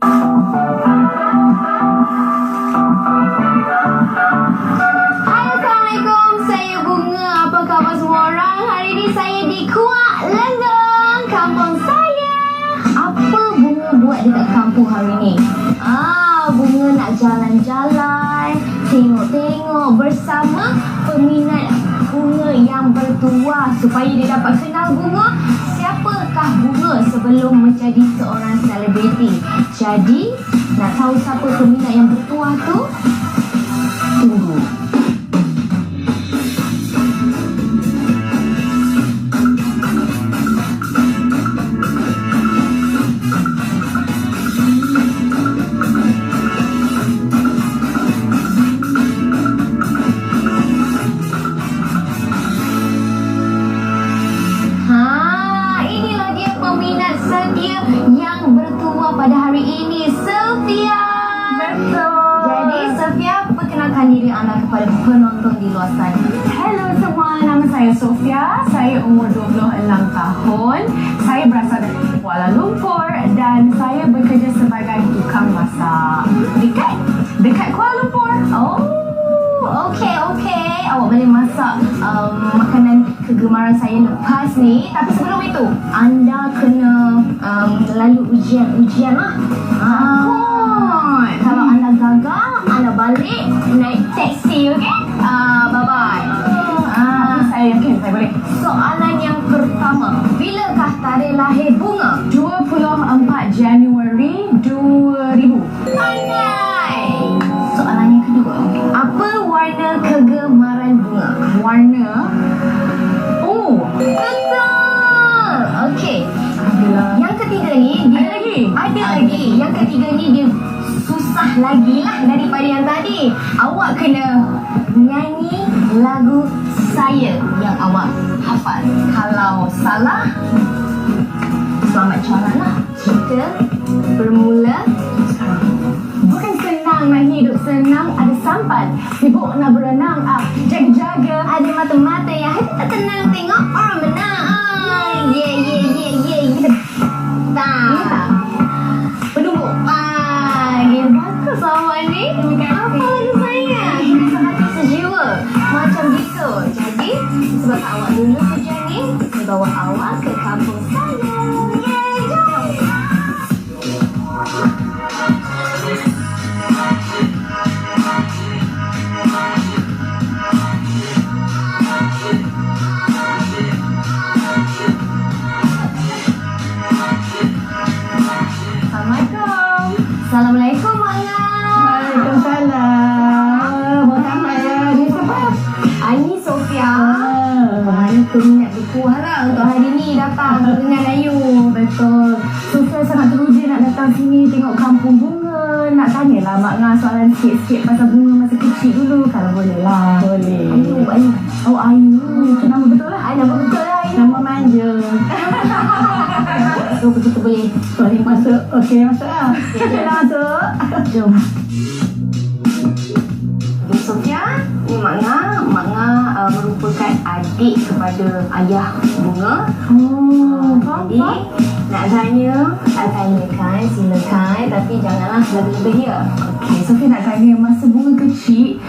Assalamualaikum, saya Bunga. Apa khabar semua orang? Hari ini saya di Kuak Lenggong, kampung saya. Apa Bunga buat dekat kampung hari ini? Bunga nak jalan-jalan, tengok-tengok bersama peminat bunga yang bertuah supaya dia dapat kenal Bunga. Siapakah Bunga sebelum menjadi seorang selebriti? Jadi, nak tahu siapa peminat yang bertuah tu? Tunggu. Inilah dia peminat setia yang bertuah pada hari ini, Sofia. Betul. Jadi Sofia, perkenalkan diri anda kepada penonton di luar sana. Hello semua, nama saya Sofia. Saya umur 26 tahun. Saya berasal dari Kuala Lumpur dan saya bekerja sebagai tukang masak. Dekat Kuala Lumpur. Okey. Awak boleh masak makanan kegemaran saya lepas ni. Tapi sebelum itu, anda kena lalui ujian lah. Kalau anda gagal, anda balik naik taksi, okey? Bye-bye. Saya yakin saya boleh. Soalan yang pertama, bilakah tarikh lahir Bunga? 24 Januari 2000. Pandai! Soalan yang kedua, apa warna kegemaran Bunga? Warna Betul! Okey. adalah Yang ketiga ni dia Ada lagi? Ada lagi. Yang ketiga ni dia susah lagi lah daripada yang tadi. Awak kena nyanyi lagu saya yang awak hafal. Kalau salah, selamat jalan lah. Kita bermula sekarang. bukan senang nak hidup, senang ada sampan. Sibuk nak berenang, jaga-jaga. Ada mata-mata yang hati tak tenang tengok orang menang. Kita tak. Penunggu. Bagus awak ni. Apa lagu saya? Kita hati sejiwa. Macam gitu. Jadi, sebab awak dulu kerja ni, saya bawa awak ke kampung saya. Jom. Assalamualaikum, Manga. Waalaikumsalam. Bukan saya. Ni siapa? Ani Sofia. Mana peminat berkuah lah untuk hari ni datang dengan Ayu. Betul. Sofia sangat teruja nak datang sini tengok kampung Bunga. Nak tanyalah Mak Ngah soalan sikit-sikit pasal Bunga masa kecil dulu. Kalau boleh lah. Boleh. Ayu. Oh, Ayu. Itu nama betul lah. Nama betul lah Ayu. Nama manja. So, kita boleh. Boleh masuk. Okey, masuk lah. Kita masuk. Jom. Okay, Sofia, ni Mak Ngah. Mak Ngah merupakan adik kepada ayah Bunga. Jadi, nak tanyakan, silakan. Tapi janganlah lebih-lebih ya. Okey, Sofia nak tanya masa Bunga kecil,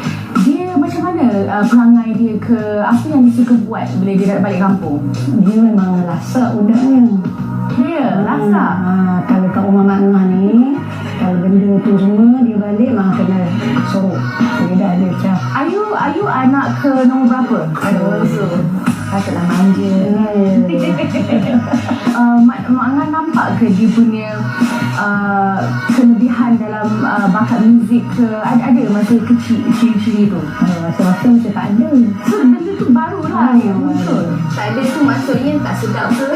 dia macam mana perangai dia ke apa yang dia suka buat bila dia balik kampung? Dia memang lasak budaknya. Dia lasak. Kalau kat rumah Mak Ngah ni, kalau benda tu semua dia balik memang kena sorok. Dia dah ada macam Ayu anak ke nombor berapa? Patutlah manja. Mak Ngah nampak ke dia punya kelebihan dalam bakat muzik ke? Ada masa kecil ciri-ciri tu? rasa-rasa macam tak ada. So benda tu baru lah yang muncul. Tak ada tu maksudnya tak sedap ke?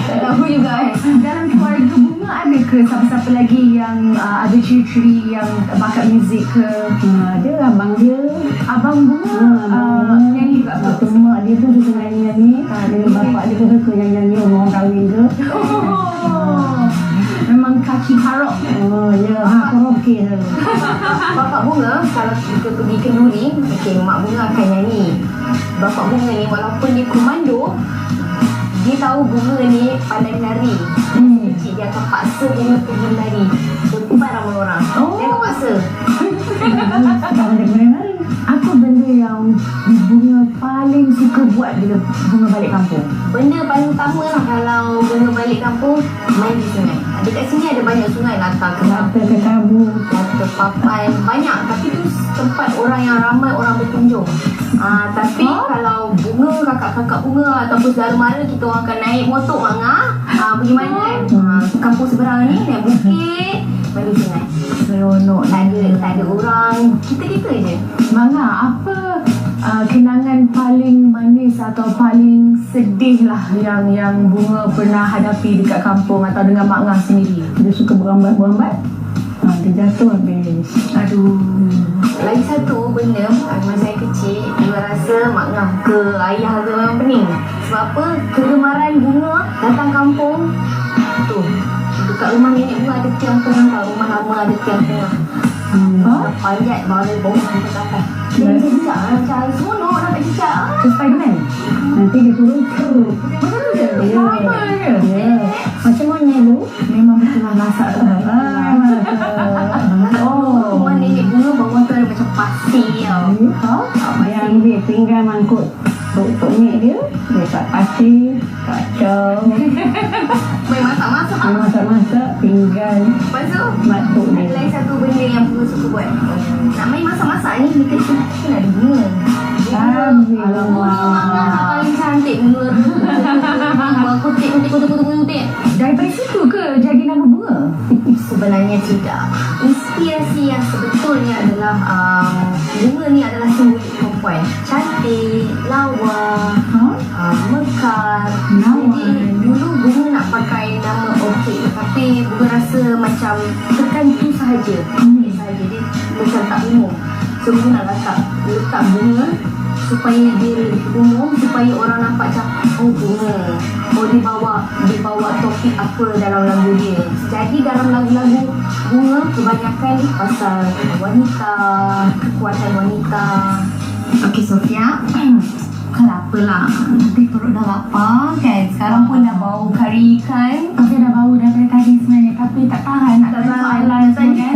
Tak tahu juga kan. Dalam keluarga Bunga ada ke siapa-siapa lagi yang ada ciri-ciri yang bakat muzik ke? Ada abang dia. Abang Bunga nyanyi juga ke? Waktu mak dia tu suka nyanyi-nyanyi. Dengan bapak dia pun suka nyanyi-nyanyi orang kahwin ke. Memang kaki karok. Oh ya, karaoke tu. Bapak Bunga kalau kita pergi kenduri, okey, mak Bunga akan nyanyi. Bapak Bunga ni walaupun dia komando, dia tahu Bunga ni pandai menari. kecil dia akan paksa bunga tu berlari depan ramai orang. Dia akan paksa. Sekarang dia mari-mari. Apa benda yang bunga paling suka buat bila bunga balik kampung? Benda paling utama lah kalau bunga balik kampung, main di sungai. Dekat sini ada banyak sungai, Lata Lata ke Tabu. Lata Papan, banyak. Tapi tu tempat orang yang ramai orang berkunjung. Tapi kalau bunga, kakak-kakak bunga ataupun saudara mara, kita orang akan naik motor pergi mana kan? Kampung seberang ni, naik bukit, main di sungai. Seronok. Tak ada orang, kita je. Manga, apa kenangan paling manis atau paling sedih lah yang bunga pernah hadapi dekat kampung atau dengan Mak Ngah sendiri? Dia suka berambat-berambat. Dia jatuh habis. Aduh. Lagi satu benda, masa saya kecil, bunga rasa Mak Ngah ke ayah ke memang pening. Sebab apa? Kegemaran bunga datang kampung tu. Dekat rumah nenek bunga ada tiang tengah tau. Rumah lama ada tiang tengah. Panjat baru bawah sampai ke atas. Dia bisa cicak macam seronok dapat cicak. Spiderman? Nanti dia turun keruk. Betul je? Ya. Sama je? Ya. Macam monyet tu. Memang betul lah masak. Rumah nenek bunga bawah tu ada macam pasir tau. Yang dia tinggal mangkuk tok nek dia dekat pasir, kacau. Main masak-masak. Masak-masak, pinggan Lepas tu mak tok ada dia. lagi satu benda yang bunga suka buat. Nak main masak-masak ni dekat sini kena ada bunga. Alamak. Bunga paling cantik bunga. Kutik. Daripada situ ke jadi nama bunga? Sebenarnya tidak. Inspirasi yang sebetulnya adalah bunga ni adalah simbolik perempuan. Cantik, lawa, mekar. Jadi dulu bunga nak pakai nama orchid, tapi bunga rasa macam tertentu sahaja. Sahaja dia macam tak umum. So bunga nak letak bunga supaya dia umum, supaya orang nampak macam bunga. Dia bawa topik apa dalam lagu dia. Jadi dalam lagu-lagu bunga kebanyakan pasal wanita, kekuatan wanita. Okey Sofia, kenapa nanti perut dah lapar kan? Sekarang pun dah bau kari ikan. Okey, dah bau daripada tadi sebenarnya, tapi tak tahan nak tanya soalan sebenarnya.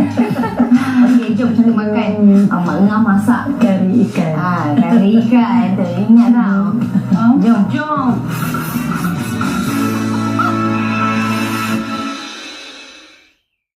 Okey, jom kita makan. Mak Ngah masak Kari ikan. kari ikan. Teringat tau. Jom.